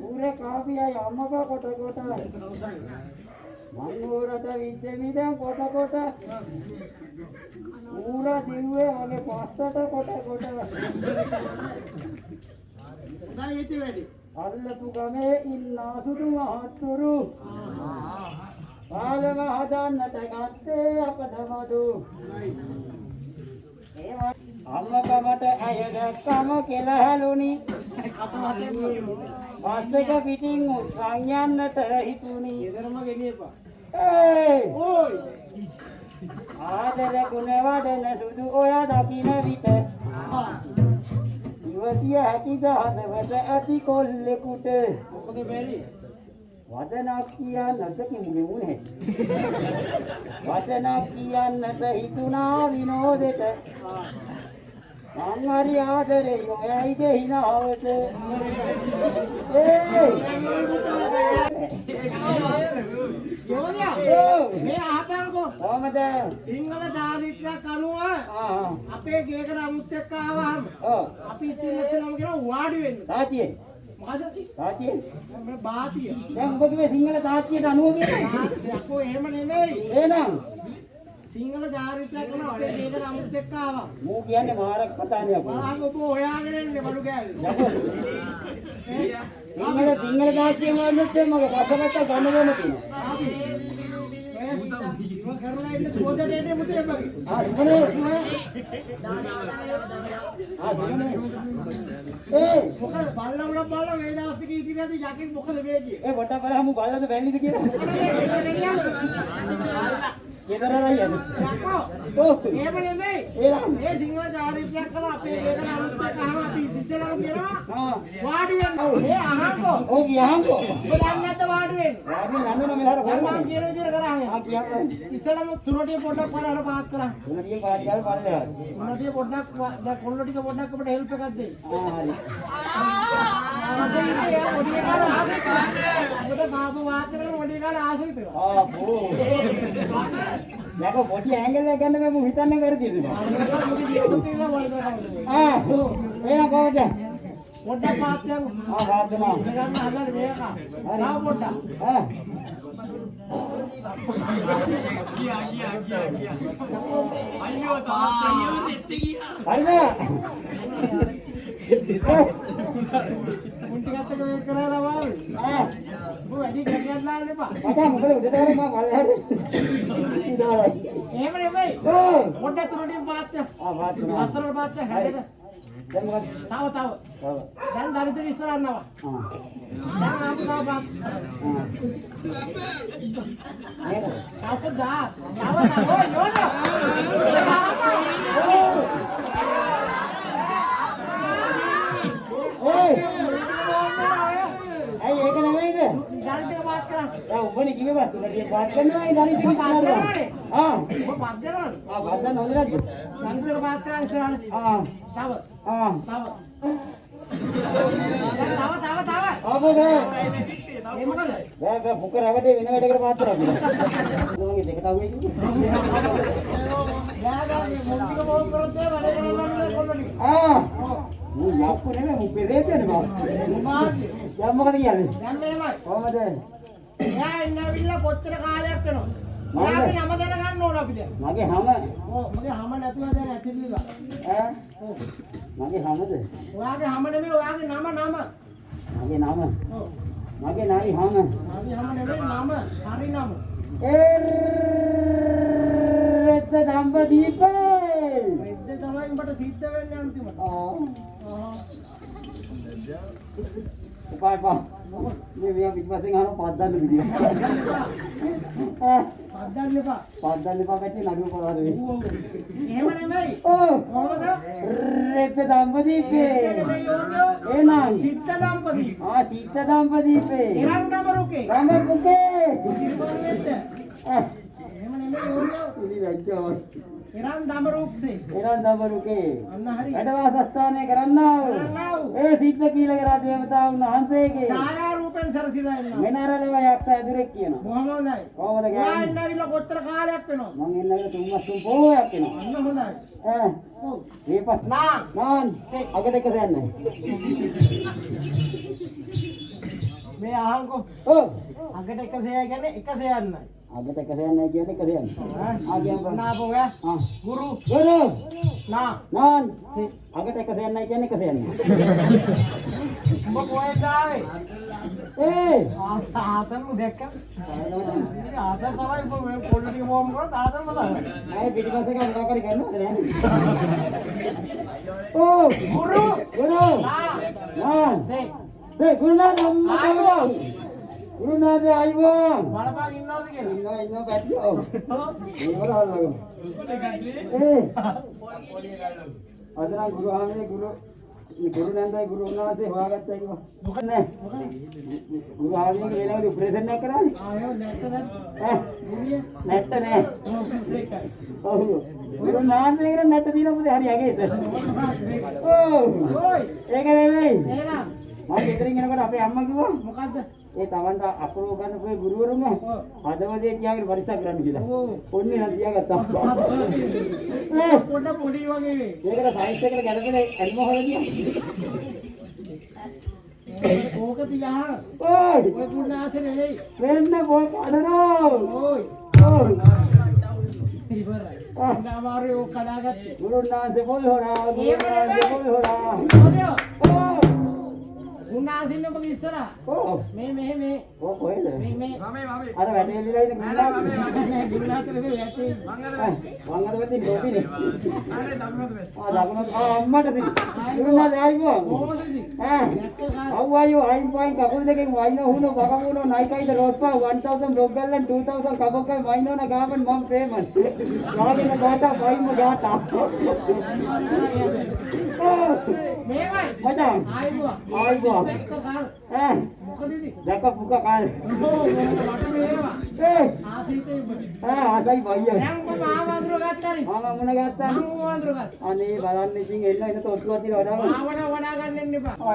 ඌරේ කාපියයි අම්මක කොට මංගෝරට විද්දෙමිදන් කොට ඌරා දිව්වේ වගේ පස්සට කොට උදායේති වැඩි අල්ලපු ගමේ ඉන්නා සුදු මහත්තුරු පාලම හදන්නට ගත්තේ අපට මඩු අම්මකමට අය දැක්කම කෙලහැලුනි පස්සක පිටින් උත්සන් යන්නට හිතුනි එදරම ගෙනියපා ඕයි ආදර ගුණ වඩන සුදු ඔය දකින්න විට ඉවතිය හැකිද හදවත ඇති කොල්ලෙකුට මොකද බැරි වදනක් කියන්නට කිමුගේ මුනේ වදනක් කියන්නට හිතුණා විනෝදෙට මං හරි ආදරේ ඔයයි දෙහිනාවට මේ අහපන්කෝ කොහමද සිංහල දාරිත්‍රයක් අනුව අපේ ගේකට අමුත් එක්ක ආවම අපි ඉස්සෙල්ලම කියන වාඩි වෙන්න තාතියේ මොකද තාතියේ මම බාතිය දැන් ඔබ කිව්වේ සිංහල තාතියට අනුව කියන්නේ අපෝ එහෙම නෙමෙයි එහෙනම් සිංහල දාරිත්‍රයක් අනුව අපේ ගේකට අමුත් එක්ක ආවා මූ කියන්නේ මාරක් කතානේ අපෝ මම ඔබ හොයාගෙන ඉන්නේ බඩු කෑල්ල සිංහල තාතිය මාන්නත් මගේ පස්සකට ගන්න වෙන තියෙනවා ඉව කරලා ඉන්න සෝදට එන්නේ මුතේ මගේ ඉවනේ මොකද බල්ලවුණා බලලා මේ දවස් ටික ඉතිරියද යකින් මොකද වේගියේ ඒ වට බලහම බලද වැල්ලිද කියලා කේතරරයි යන්නේ යකෝ එහෙම නෙමෙයි මේ සිංහල චාරිත්‍රයක් කළා අපේ ගේකට අමුත් එකම අපි සිස්සලම කියනවා වාඩි වෙන්න ඒ අහංකෝ ඔව් කියහන්කෝ බලන්න නැද්ද වාඩි වෙන්න වාඩි නන්නේ මෙලහට මම බලන්න කියන විදිහට කරාම කියන්නේ ඉස්සලම තුනටිය පොඩ්ඩක් බලන්න පාත් කරා උනදී පාඩි ගාල බලලා තුනටිය පොඩ්ඩක් දැන් කොල්ල ටික පොඩ්ඩක් අපිට හෙල්ප් එකක් දෙන්න හරි ආසෙයි ඔඩිය කාල ආසෙයි අපිට කාපු වාතරේ ඔඩිය කාල ආසෙයි පෙර බෝ යකෝ පොඩි ඇන්ගල් එක ගන්න මම හිතන්නේ කරදිද එහෙනම් කොහොමද පොඩ්ඩක් පාත් යමු වාදනා ගන්න හදලා මේක හරි පොඩ්ඩක් අයියෝ තාත්තා අයියෝ දෙත්තේ ගියා හරිද මුන්ටි ගත්තක මේක කරලා වාල් වැඩි ගන්නත් ලාන්න එපා මචං මොකද උඩට වරේ මම වලහට ඉදාලයි එහෙම නෙමෙයි පොඩ්ඩක් තුනටින් පාත් යමු වාදනා අසරල පාත් යමු හැඩට දැන් මොකද තව දැන් දරිද්‍ර ඉස්සරහනවා දැන් ආපු තව පාත් තව ඇයි ඒක නෙමෙයිද දරිද්‍ර පාත් කරා දැන් ඔබනේ කිව්වේ බස් උඩට පාත් කරනවා ඒ දරිද්‍ර කරනවා ඔබ පාත් කරනවද බද්දන් හොඳ නැද්ද දරිද්‍ර පාත් කරා ඉස්සරහට තව ආපෝද ඒ මොකද බෑ මුක රවටේ වෙන වැඩකට පාත් කරා මගේ දෙකට අහුවේ යාගාගේ මොන්ටික බෝල් කරොත් ඒ වැඩ කරන්න කොල්ලනි මූ යක්කු නෙමෙයි මූ පෙරේතනේ බා මාත් දැන් මොකද කියන්නේ දැන් මේමයි කොහමද එයා ඉන්නවිල්ලා කොච්චර කාලයක් වෙනවද යාගේ නම දැනගන්න ඕන අපි දැන් මගේ හැම ඔව් මගේ හැම නැතුව දැන් ඇතිලිලා මගේ හැමද ඔයාගේ හැම නෙමෙයි ඔයාගේ නම මගේ නම ඔව් මගේ නරි හැම මගේ හැම නෙමෙයි නම හරි නම එත් දම්බදීපේ ඉද්ද තමයි උඹට සිද්ධ වෙන්නේ අන්තිමට පාපා මේ පිටපස්සෙන් අහන පද්දන්න විදිය පද්දන්න එපා පැත්තේ නඩුව පොරවද වෙන්නේ එහෙම නෙමෙයි කොහමද රෙත් දම්බදීපේ නෙමෙයි යෝගෝ එනං සිද්ධ දම්පති සිත් දම්බදීපේ එරන් දමරුකේ දම්බුකේ කිරිබොන්නෙත් එහෙම නෙමෙයි යෝගෝ ඉලි වැජ්ජෝ එරන් දමරුක්සේ එරන් දම්බරුකේ අන්න හරි වැඩ වාසස්ථානය කරන්නා ඒ සිත් කීලකරා දේවතාවුන් වහන්සේගේ ඡායා රූපේ මං සරසිලා එන්න. මෙනරලව යක්ෂ ඇදුරෙක් කියනවා. බොහොම හොඳයි. කොහමද ඔයා කියන්නේ? එන්න ඇවිල්ලා කොච්චර කාලයක් වෙනවද? මං එන්නගේ තුන්වස් තුන් පොහොයක් වෙනවා. අන්න හොඳයි. ඔව්. මේ පස් නාන් අගට එක සයන්නේ. මේ අහංකෝ. ඔව්. අගට එක සෙය කියන්නේ එක සෙයන්නයි. අගට එක සයන්නේ කියන්නේ එක සයන්නේ. ආගියම් නාපෝයා. ගුරු. ගුරු. නා. නාන් අගට එක සයන්නේ කියන්නේ එක සයන්නේ. උඹ කොහෙද ආවේ? ආතන් දැක්ක. ආතන් තමයි මේ පොල්ලටි මොම් කරත් ආතන් මතක. අය පිටිපස්සේ කවුරු කරි කරනවද නෑ? ඕ ගුරු. ගුරු. නාන් ගුරුනාන් අම්මා කවුද? ගුරුනාන් අයිබෝ. බලපන් ඉන්නවද කියලා. ඉන්නවා බැට්ටෝ. ඒවල අල්ලගමු. අදලා ගුරු ආමනේ ගුරු නන්දයි ගුරු උන්වහන්සේ හොයාගත්තා කිව්වා. මොකද නෑ. ගුරු ආමනේ වෙනවද ඔපරේෂන් එකක් කරන්නේ? ආයෝ නැත්තද? නැත්ත නෑ. ඔව්. ගුරු නාන්දේ කරා නැත්ත දිනමුද හරි යගේට. ඔව්. ඔයි. ඒක නෙවෙයි. එහෙනම් මම ගෙදරින් එනකොට අපේ අම්මා කිව්වා මොකද්ද? ඒ තවන්ට අපරෝ ගන්න පොයි ගුරුවරුම හදවතේ තියාගෙන පරිස්සම් කරන්න කියලා. ඔන්නේ නම් තියාගත්තා. පොඩ පොඩි වගේ. ඒකට සයින්ස් එකට ගැලපෙන ඇල්ම හොයලා තියා. ඕක තියාහන. ඔයි ඔය පුණාසේ නෙවෙයි. වෙන්න බෝ කඩනෝ. ඔයි. ඔයි. ඉවරයි. අමාරුයි ඕක කඩාගත්තේ. ගුරුනාන්සේ පොල් හොරා. ගුරුනාන්සේ පොල් හොරා. මොකද? ඔව්. පුණාසින්න ඔබ ඉස්සරහා. ඔව්. මේ. ඔව් කොහෙද? මේ. අර වැඩේලිලා ඉන්න ගුරුනාන්. ගුරුනාතේ නෙවෙයි ඇටි. වංගදවති නෝතිනේ. ලකුණු අම්මට දෙන්න. ගුරුනාන් ආයිබෝ. කොහොමද ඉතින්? අව්වායෝ අයින් පයින් කකුල් දෙකෙන් වයින් හුන බකමුනෝ නයිකයිද රෝස්පා 1000 බ්ලොග්ගල් and 2000 කබොක්කයි වයින්නෝන ගාමන් මම ප්‍රේමස්. යාගෙන ගාතා වයින්ම ගාතා. මේවයි. මචං ආයිබෝ. ආයිබෝ. මොකද ඉතින්? දැක පුක කාල. මට මේවා. ආසීතේ ඉබ්බටි. ආසයි බයියා. දැන් ඔබ ආවඳුර ගත්තානේ. මාමා මුණ ගත්තා. මම ආවඳුර ගත්තා. අනේ බලන්න ඉතින් එන්න තොට්ටුවක් තියලා වඩා. වඩා ගන්න එන්න එපා. ආ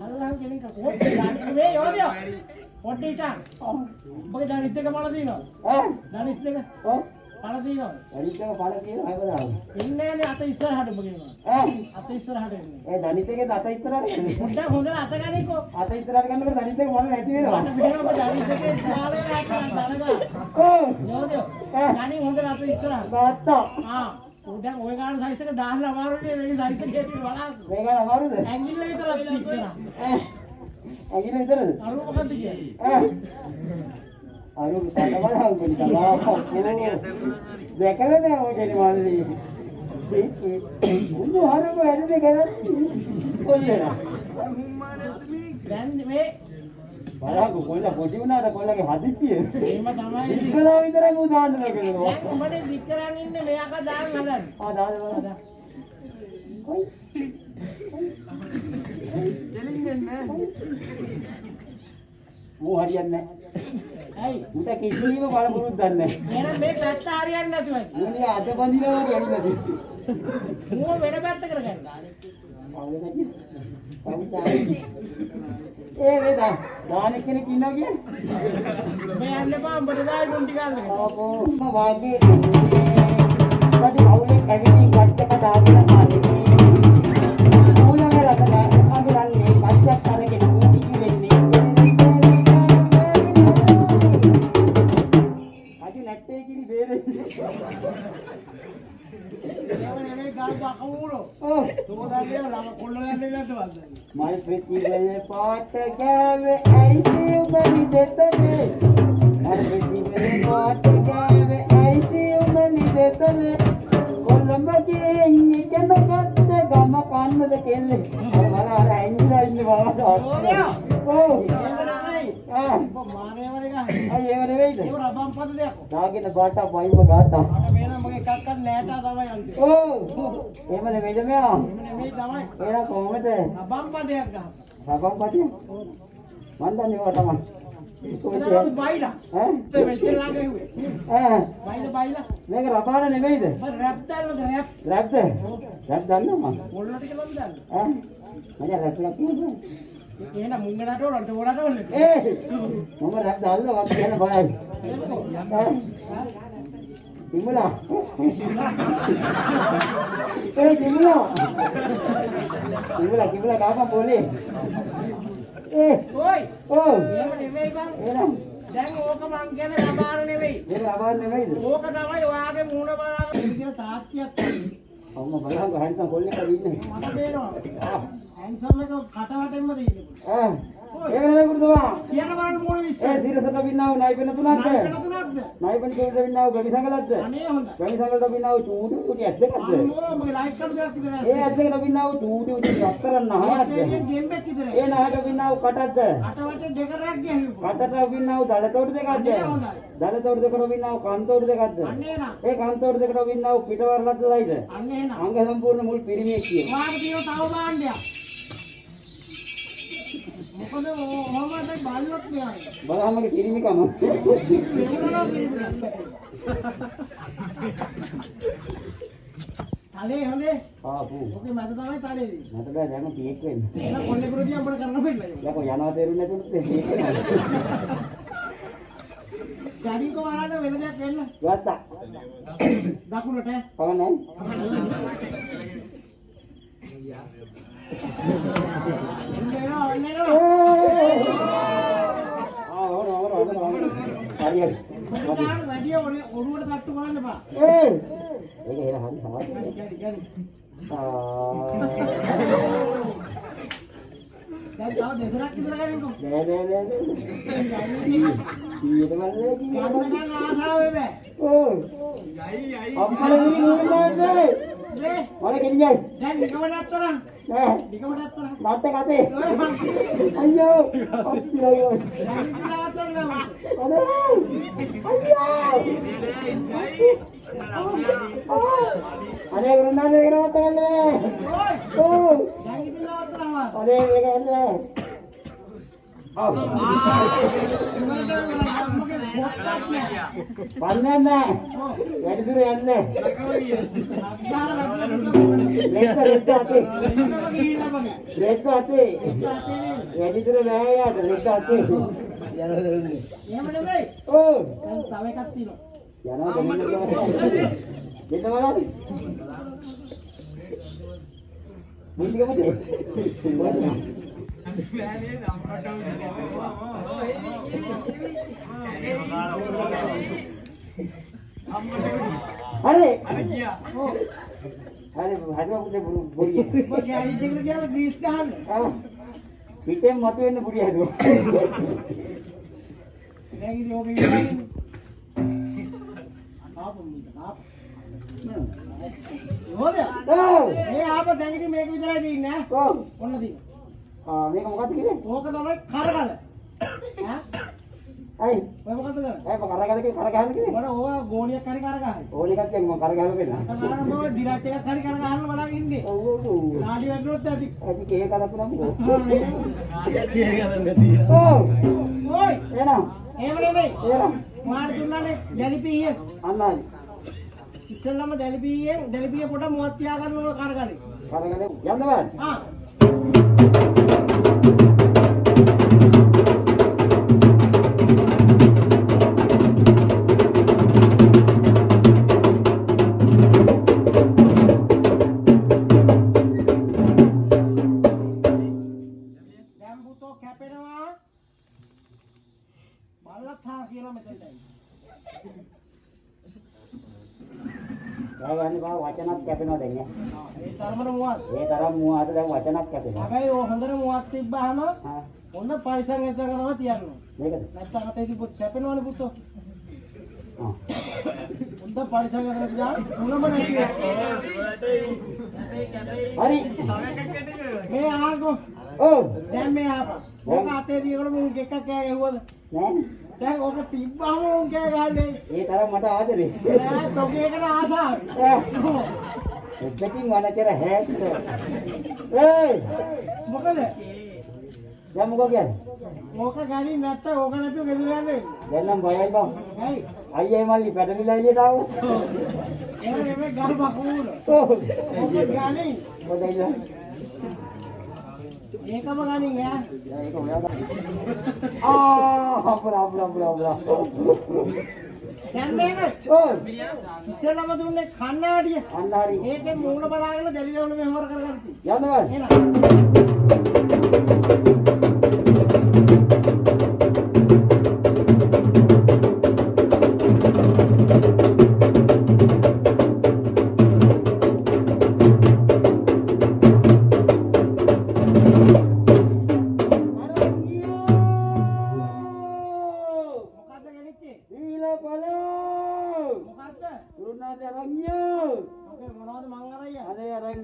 අල්ලන් කෙනෙක් කොහොමද මේ යෝධයෝ පොට්ටිටා ඔබගේ දනිස් දෙක පළ දිනවා දනිස් දෙක ඔව් පළ දිනවා දනිස් දෙක පළ කියලා හැබදාව එන්නේ නේ අත ඉස්සරහට ඔබගේ අත ඉස්සරහට එන්නේ ඒ දනිස් දෙකේ අත ඉස්සරහට එන්නේ පොඩ්ඩක් හොඳට අත ගන්නකෝ අත ඉස්සරහට ගන්නකොට දනිස් දෙක මොන නැති වෙනවා මට මෙහෙම ඔබ දනිස් දෙකේ දාලා දනගා ඔව් යෝධයෝ ගණි හොඳට අත ඉස්සරහට ගත්තා දැන් ඔය ගාන සයිස් එක දාන්න අමාරුනේ මේ සයිස් එකේ බලන්න මේක අමාරුද ඇඟිල්ල විතරක් ඉස්සරහ අයින විතරද අරු මොකද්ද කියන්නේ අරු තඩවල් හම්බෙන්න තමයි කෙනනේ දැකලා නෑ ඔය කෙනේ මල්ලි උන් හරම වැඩේ කරන්නේ කොල්ලලා දැන් මේ බලන්න කොල්ල පොඩි වුණාට කොල්ලගේ හදිස්සිය එහෙම තමයි ඉස්සලා විතරයි මු දාන්න ලගෙනවා දැන් උඹනේ දික් කරන් ඉන්නේ මෙයාක දාන්න හදන්නේ දාන්න බලන්න කොයි මෝ හරියන්නේ ඇයි උන්ට කිසිම බලපොරොත්තු දන්නේ නැහැ එහෙනම් මේ පැත්ත හරියන්නේ නැතුව මුනේ අද බඳිනවා කියන්නේ මෝ වෙන පැත්ත කරගන්න ඒ වේදා දාන කෙනෙක් ඉන්නවා කියන්නේ මේ යන්න එපා උඹට දායි ඩොන්ටි ගන්න ආපෝ මම වාගේ ඊට අවුලේ කැවිලි ගැට්ටක දාගෙන ආවේ මූලම රතන අඳුරන්නේ පච්චක් කරගෙන ඌටි වෙන්නේ අද නැත්තේ කිරි බේරෙන්නේ මේ ගාල් බකමුරෝ ඔව් තෝදාගේ ළම කොල්ල යන්නේ නැද්ද වන්ද මල් ප්‍රතිවල පාට ගාවේ ඇයිසියු බලි දෙතනේ මල් ප්‍රතිවල පාට ගාවේ ඇයිසියු බලි දෙතනේ කොළඹගේ ඉන්නේ කෙනකට ගම කන්නද කෙල්ලේ මල අර ඇංගිලා ඉන්නේ බලන්න ඔව් මානේවර ගහ අය ඒව නෙවෙයිද ඒක රබම් පද දෙයක් දාගෙන බාටා වයිම ගාතා මට මේන මගේ එකක් ගන්න නෑටා තමයි යන්නේ ඔව් එහෙම නෙවෙයිද මෙයා මේ තමයි එහෙනම් කොහමද රබම් පදයක් ගහ රබම් පටිය මන් දන්නේ ඒවා තමයි ඒකට බයිලා ඈ මෙච්චර ළඟ හෙව්වේ බයිලා මේක රබාන නෙවෙයිද මම රැප් දාන්නද රැප් රැප්ද රැප් දන්නවා මම මොල්ලට කියලා දාන්න ඈ මම රැප් ලක් කියනවා එහෙනම් මුංගනට උඩට උඩට ඕනේ. මම රැක් දාලා වත් කියන බයයි. තිමුලා. තිමුලා. තිමුලා කාපා පොලේ. ඔයි. ඔව්. එහෙම නෙමෙයි බං. එහෙනම් දැන් ඕක මං කියන්නේ ලබාර නෙමෙයි. ඒක ලබාර නෙමෙයිද? ඕක තමයි ඔයාගේ මූණ බලන්න කියන තාත්තියක් තමයි. අම්මා බලන්න හැන්සම් කොල්ලෙක් ඉන්නේ. මට පේනවා. හැන්සම් එක කටවටෙන්ම තියෙනවා. ඒක නෙමෙයි පුරුදුවා. කියන බලන්න මූණ විශ්ත. දිරසට වින්නව නයිපෙන තුනක්ද? නයිපෙන තුනක්ද? නයිපෙන තුනට වින්නව ගමි සංගලද්ද? අනේ හොඳයි. ගමි සංගලට වින්නව චූටි චූටි ඇස් දෙකක්ද? අම්මෝ මගේ ලයිට් කඩ දෙයක් ඉදලා. ඒ ඇස් දෙකට වින්නව චූටි චූටි රත්තරන් නහයක්ද? ඒකෙන් ගෙම්බෙක් ඉදලා. ඒ නහයට වින්නව කටක්ද? අටවටේ දෙකරක් ගියහුවා. කටට වින්නව දලතෝට දෙකක්ද? හොඳයි. දලතෝට දෙකට වින්නව කන්තෝට දෙකක්ද? අන්නේ නා. ඒ කන්තෝට දෙකට වින්නව පිටවරලද්ද දයිද? අන්නේ නා. අංග සම්පූර්ණ මුල් පිරිමියෙක් කියන. වාගේ තියෙන තව භාණ්ඩයක්. මොකද ඔහොමද බලවත් නෑ. බලහමගේ පිරිමිකම. තලේ හොඳේ. ආපු. ඔකේ මැද තමයි තලේ දෙන්නේ. මට බෑ දැන් පියෙක් වෙන්න. එහෙනම් කොල්ලෙකුට දිහා අපිට කරන්න බෑ. යකෝ යනවා තේරුන්නේ නැතුනොත් පියෙක් වෙනවා. ගඩියක වරාට වෙන දෙයක් වෙන්න. ගත්තා. දකුණට. පවන්නේ. හරියට. වැඩි ඔළුවට තට්ටු කරන්න එපා. ඒක එහෙම හරි සමහර. දැන් තව දෙසරක් විතර ගනින්කෝ. නෑ. ඊට මල්ලේ කිව්වා. ගන්න ආසාව වෙබෑ. ඔව්. අම්මලා නිකුත් නෑ. මේ මල කෙලියයි. දැන් නිකමඩ අත්තරන්. නෑ. නිකමඩ අත්තරන්. මට කතේ. ඔය මං අයියෝ. අයියෝ. දැන් ඉතින් අත්තරන් ගමු. අනේ ගුරුනානේ කරවත ගන්නේ. ඔය ඔව්. දැන් ඉතින් අත්තරන් වා. අනේ මේක එන්නේ. ආ. පන්නේ නැහැ. වැඩි දුර යන්නේ. රෙද්ද අතේ. රෙද්ද අතේ. වැඩි දුර නෑ යාට රෙද්ද අතේ. එහෙම නෙමෙයි. ඔව්. දැන් තව එකක් තියෙනවා. යනවා දෙන්න බලන්න. මුන්දික මොකද? අरे හදවත බුරිය. ඔය ගෑණි දෙකට ගියාම ග්‍රීස් ගහන්න. පිටෙන් මතුවෙන්න බුරිය හදුවා. දැන් ඉතින් ඔබ ඉන්නේ. ආපු. හොද? ඔව්. මේ ආප දැන් ඉතින් මේක විතරයි තියෙන්නේ ඈ. ඔව්. ඔන්න තියෙන. මේක මොකක්ද කියන්නේ? ඕක තමයි කරකල. ඈ? අයි ඔය මොකද කරන්නේ? ඒ කරගලකේ කරගහන්න කියන්නේ. මම ඕවා ගෝණියක් හරි කරගහයි. ඕන එකක් දැන් මම කරගහලා වෙන්න. අතමාන මම ඩිරැක්ට් එකක් හරි කරගහන්න බලන් ඉන්නේ. ඔව් ඔව්. නාඩි වැටුනොත් ඇති. අපි කේ කරපුවම ඔව්. ඔව්. ඔයි. එනවා. එහෙම නෙමෙයි. එනවා. මාර දුන්නානේ දැලිපියේ. අන්නයි. ඉස්සෙල්ලම දැලිපියේ පොඩ මුවත් තියාගන්න ඕන කරගලේ. කරගලේ යන්න බෑ. ආ. වචනක් කැපෙනවා දැන් නේ. ඒ තරමට මුවත්. ඒ තරම් මුවාට දැන් වචනක් කැපෙනවා. හැබැයි ඔය හොඳට මුවත් තිබ්බහම හොඳ පරිසම් එකකම තියන්න. මේකද? නැත්තම් අතේදී පුත් කැපෙනවනේ පුතෝ. ආ. හොඳ පරිසම් එකකට දාන්න මුලම නැති. හරි. මේ ආගෝ. ඔව්. දැන් මේ ආපා. ඕක අතේදී ඒකට මුන් එකක් කෑ ගැහුවද? නෑ. දැන් ඕක තිබ්බහම උන් කෑ ගහන්නේ. ඒ තරම් මට ආදරේ. ඈ තෝගේකට ආසාවයි. එක්කකින් වනකර හැක්. ඒයි මොකද? දැන් මොකෝ කියන්නේ? ඕක ගන්නේ නැත්තම් ඕක නැතුව ගෙදර යන්නේ. දැන් නම් බයයි බං. හයි. අයියයි මල්ලි පැටලිලා එළියට ආවොත්. එහෙම නෙමෙයි ගල් බකුර. ඔව්. ඕක ගන්නේ. මොකදයිද? ඒකම ගනින් ඈ. ඒක ඔයා ගන්න. අපරා. දැන් මේක ඔව්. ඉස්සෙල්ලාම දුන්නේ කන්නාඩිය. කන්නාඩි. ඒකේ මූණ බලාගෙන දැලිරවල මෙහෙවර කරගන්න තියෙනවා. යනවා. මොකද්ද ගෙනිච්චේ? ඊලා බලෝ. මොකද්ද? ගුරුනාථ අරන්යෝ. ඔකේ මොනවද මං අරయ్యා? අනේ අරන්.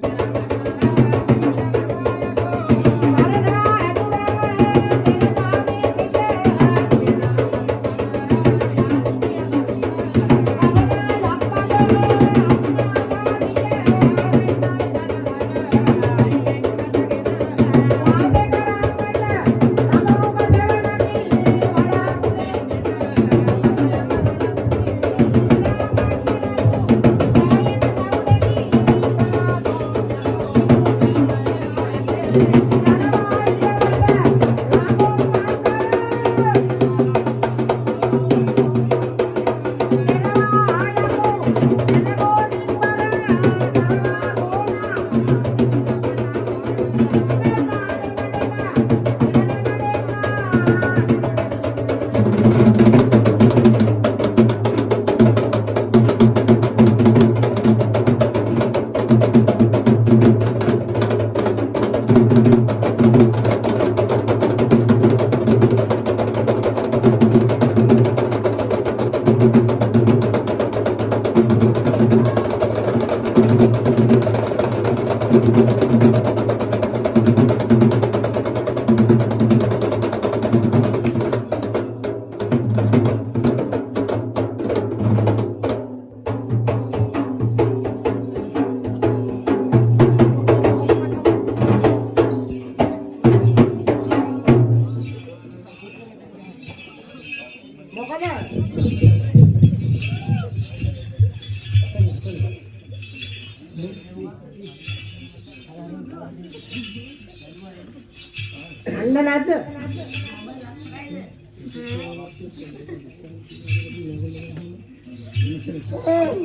අන්න නැද්ද?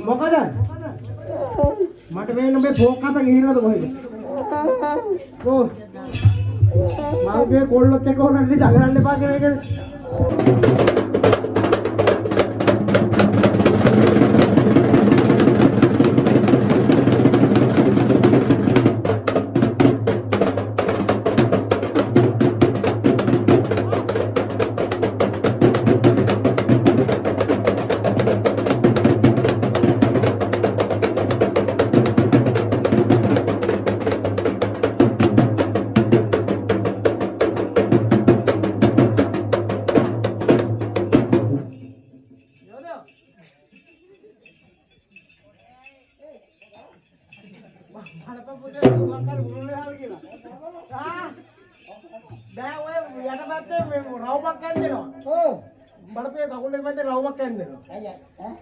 මොකද? මට මේ නුඹේ ෆෝක් අත ගිහිනවද කොහෙද? කො මාගේ කොල්ලොත් එක්ක උනන්නේ දඟලන්න එපා කියන එකද? රවුමක් කන් දෙනවා. ඔව්. බලපෑ කකුල් දෙක මැද රවුමක් කන් දෙනවා. අයියා ඈ